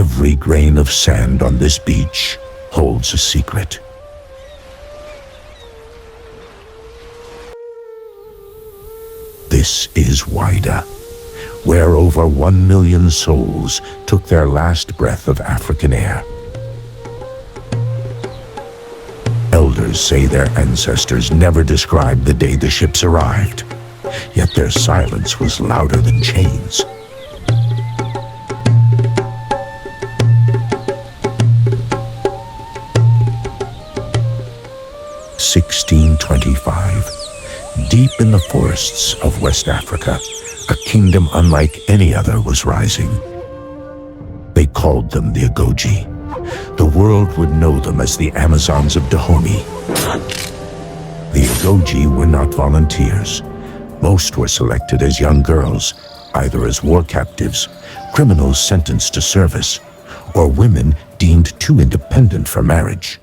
Every grain of sand on this beach holds a secret. This is Ouidah, where over 1 million souls took their last breath of African air. Elders say their ancestors never described the day the ships arrived, yet their silence was louder than chains. (1625), deep in the forests of West Africa, a kingdom unlike any other was rising. They called them the Agojie. The world would know them as the Amazons of Dahomey. The Agojie were not volunteers. Most were selected as young girls, either as war captives, criminals sentenced to service, or women deemed too independent for marriage.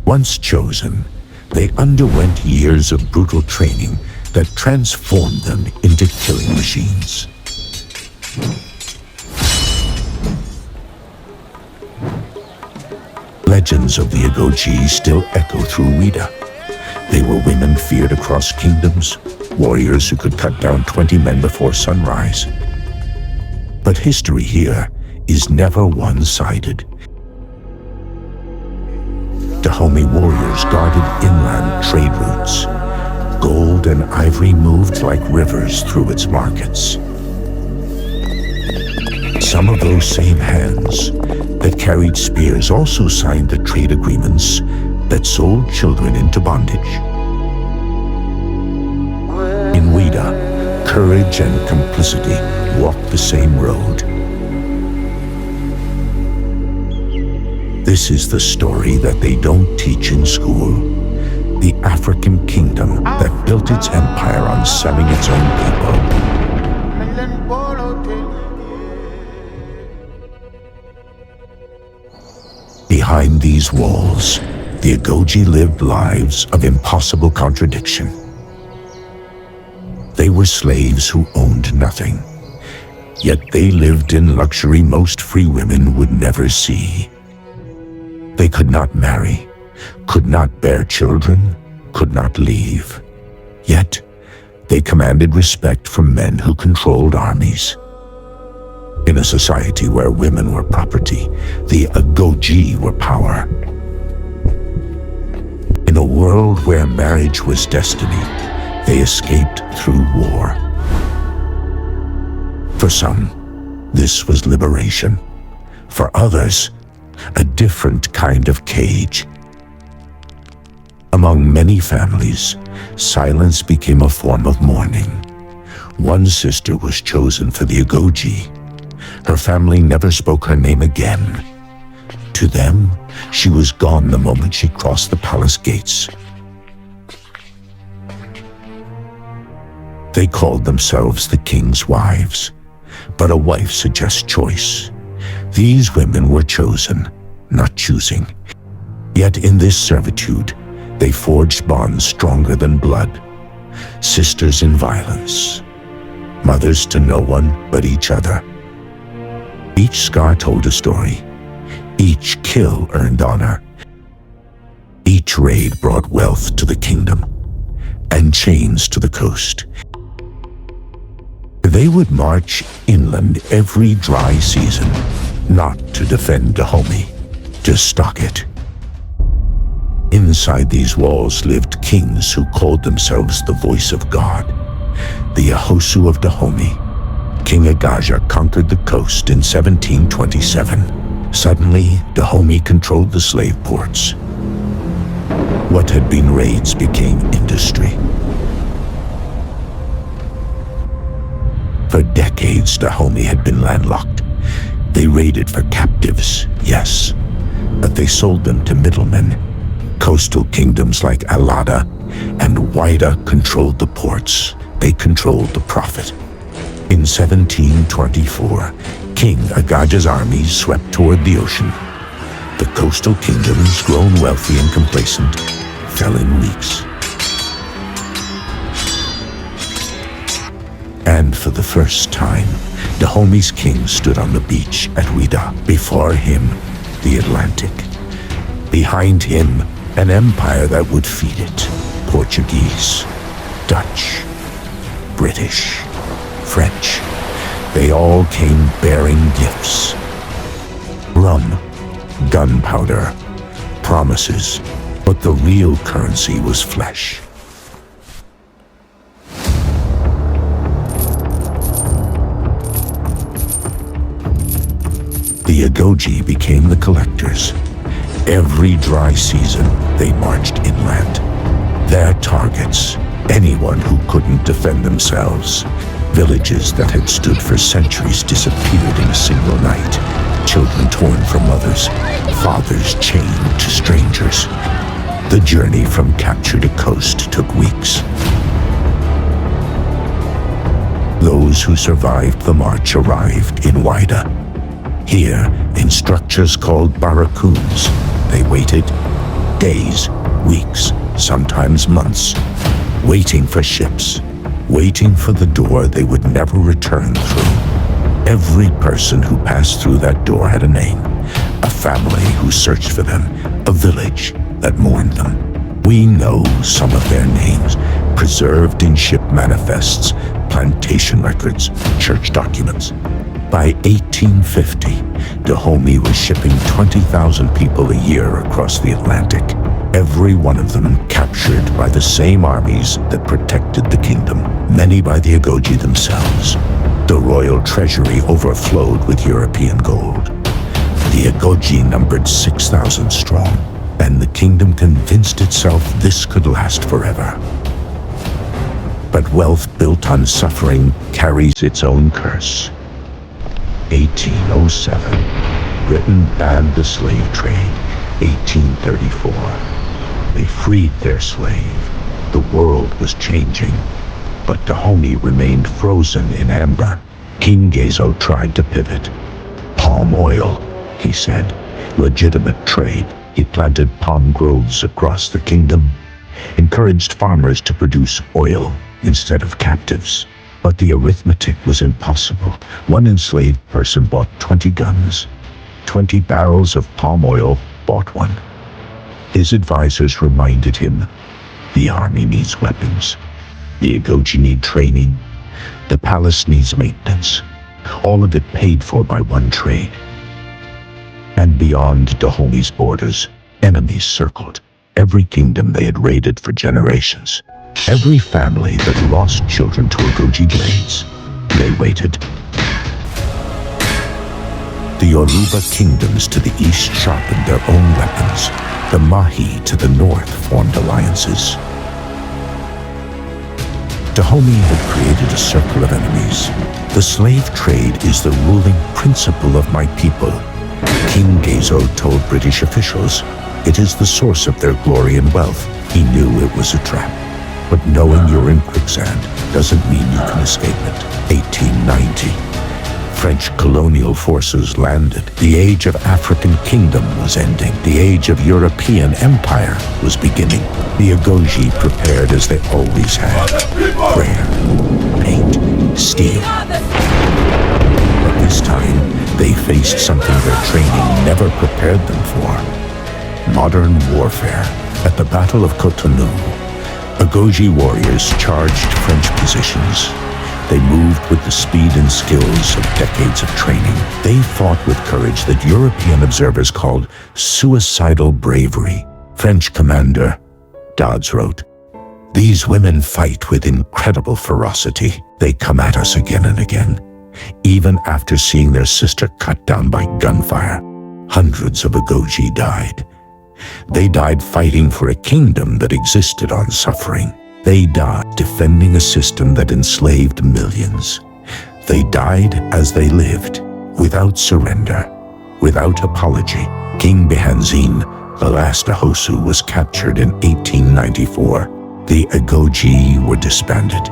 Once chosen, they underwent years of brutal training that transformed them into killing machines. Legends of the Agojie still echo through Ouidah. They were women feared across kingdoms, warriors who could cut down 20 men before sunrise. But history here is never one-sided. Dahomey warriors guarded inland trade routes. Gold and ivory moved like rivers through its markets. Some of those same hands that carried spears also signed the trade agreements that sold children into bondage. In Ouidah, courage and complicity walked the same road. This is the story that they don't teach in school. The African kingdom that built its empire on selling its own people. Behind these walls, the Agojie lived lives of impossible contradiction. They were slaves who owned nothing, yet they lived in luxury most free women would never see. They could not marry, could not bear children, could not leave. Yet, they commanded respect from men who controlled armies. In a society where women were property, the Agojie were power. In a world where marriage was destiny, they escaped through war. For some, this was liberation. For others, a different kind of cage. Among many families, silence became a form of mourning. One sister was chosen for the Agojie. Her family never spoke her name again. To them, she was gone the moment she crossed the palace gates. They called themselves the king's wives, but a wife suggests choice. These women were chosen, not choosing. Yet in this servitude, they forged bonds stronger than blood. Sisters in violence, mothers to no one but each other. Each scar told a story. Each kill earned honor. Each raid brought wealth to the kingdom and chains to the coast. They would march inland every dry season, not to defend Dahomey, to stock it. Inside these walls lived kings who called themselves the voice of God. The Ahosu of Dahomey. King Agojie conquered the coast in 1727. Suddenly, Dahomey controlled the slave ports. What had been raids became industry. For decades, Dahomey had been landlocked. They raided for captives, yes, but they sold them to middlemen. Coastal kingdoms like Ouidah and Ouidah controlled the ports. They controlled the profit. In 1724, King Agojie's armies swept toward the ocean. The coastal kingdoms, grown wealthy and complacent, fell in weeks. And for the first time, Dahomey's king stood on the beach at Ouidah. Before him, the Atlantic. Behind him, an empire that would feed it. Portuguese, Dutch, British, French. They all came bearing gifts. Rum, gunpowder, promises. But the real currency was flesh. The Agojie became the collectors. Every dry season, they marched inland. Their targets, anyone who couldn't defend themselves. Villages that had stood for centuries disappeared in a single night. Children torn from mothers, fathers chained to strangers. The journey from capture to coast took weeks. Those who survived the march arrived in Ouidah. Here, in structures called barracoons, they waited days, weeks, sometimes months, waiting for ships, waiting for the door they would never return through. Every person who passed through that door had a name, a family who searched for them, a village that mourned them. We know some of their names, preserved in ship manifests, plantation records, church documents. By 1850, Dahomey was shipping 20,000 people a year across the Atlantic, every one of them captured by the same armies that protected the kingdom, many by the Agojie themselves. The royal treasury overflowed with European gold. The Agojie numbered 6,000 strong, and the kingdom convinced itself this could last forever. But wealth built on suffering carries its own curse. 1807, Britain banned the slave trade. 1834, they freed their slave. The world was changing, but Dahomey remained frozen in amber. King Gezo tried to pivot. Palm oil, he said, legitimate trade. He planted palm groves across the kingdom, encouraged farmers to produce oil instead of captives. But the arithmetic was impossible. One enslaved person bought 20 guns. 20 barrels of palm oil bought one. His advisors reminded him, the army needs weapons. The Agojie need training. The palace needs maintenance. All of it paid for by one trade. And beyond Dahomey's borders, enemies circled. Every kingdom they had raided for generations. Every family that lost children to Agojie blades. They waited. The Yoruba kingdoms to the east sharpened their own weapons. The Mahi to the north formed alliances. Dahomey had created a circle of enemies. The slave trade is the ruling principle of my people. King Gezo told British officials, it is the source of their glory and wealth. He knew it was a trap. But knowing you're in quicksand doesn't mean you can escape it. 1890. French colonial forces landed. The age of African kingdom was ending. The age of European empire was beginning. The Agojie prepared as they always had. Prayer, paint, steel. But this time, they faced something their training never prepared them for. Modern warfare. At the Battle of Colonial, Agojie warriors charged French positions. They moved with the speed and skills of decades of training. They fought with courage that European observers called suicidal bravery. French commander Dodds wrote, "These women fight with incredible ferocity. They come at us again and again, even after seeing their sister cut down by gunfire." Hundreds of Agojie died. They died fighting for a kingdom that existed on suffering. They died defending a system that enslaved millions. They died as they lived, without surrender, without apology. King Behanzin, the last Ahosu, was captured in 1894. The Agojie were disbanded,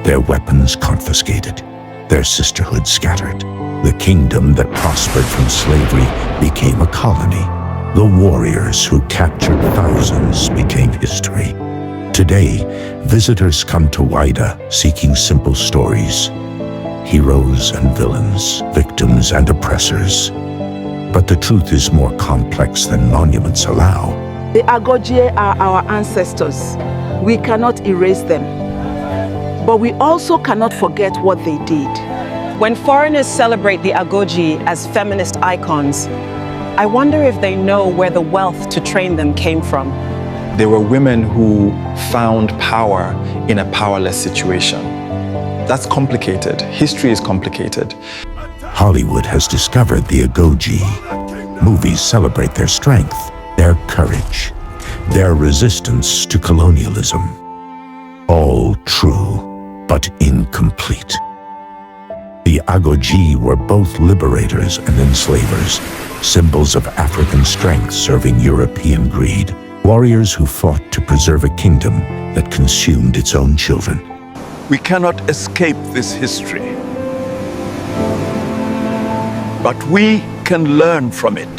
their weapons confiscated, their sisterhood scattered. The kingdom that prospered from slavery became a colony. The warriors who captured thousands became history. Today, visitors come to Ouidah seeking simple stories. heroes and villains, victims and oppressors. But the truth is more complex than monuments allow. The Agojie are our ancestors. We cannot erase them. But we also cannot forget what they did. When foreigners celebrate the Agojie as feminist icons, I wonder if they know where the wealth to train them came from. They were women who found power in a powerless situation. That's complicated. History is complicated. Hollywood has discovered the Agojie. Movies celebrate their strength, their courage, their resistance to colonialism. All true, but incomplete. The Agojie were both liberators and enslavers, symbols of African strength serving European greed, warriors who fought to preserve a kingdom that consumed its own children. We cannot escape this history, but we can learn from it.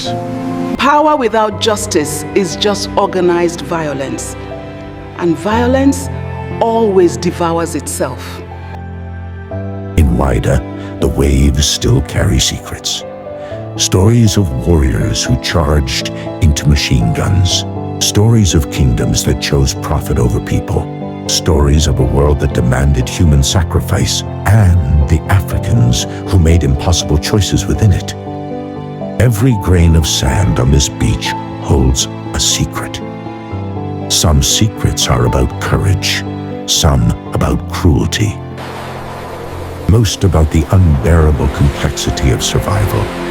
Power without justice is just organized violence, and violence always devours itself. In Ouidah, the waves still carry secrets. Stories of warriors who charged into machine guns. Stories of kingdoms that chose profit over people. Stories of a world that demanded human sacrifice, and the Africans who made impossible choices within it. Every grain of sand on this beach holds a secret. Some secrets are about courage, some about cruelty. Most about the unbearable complexity of survival.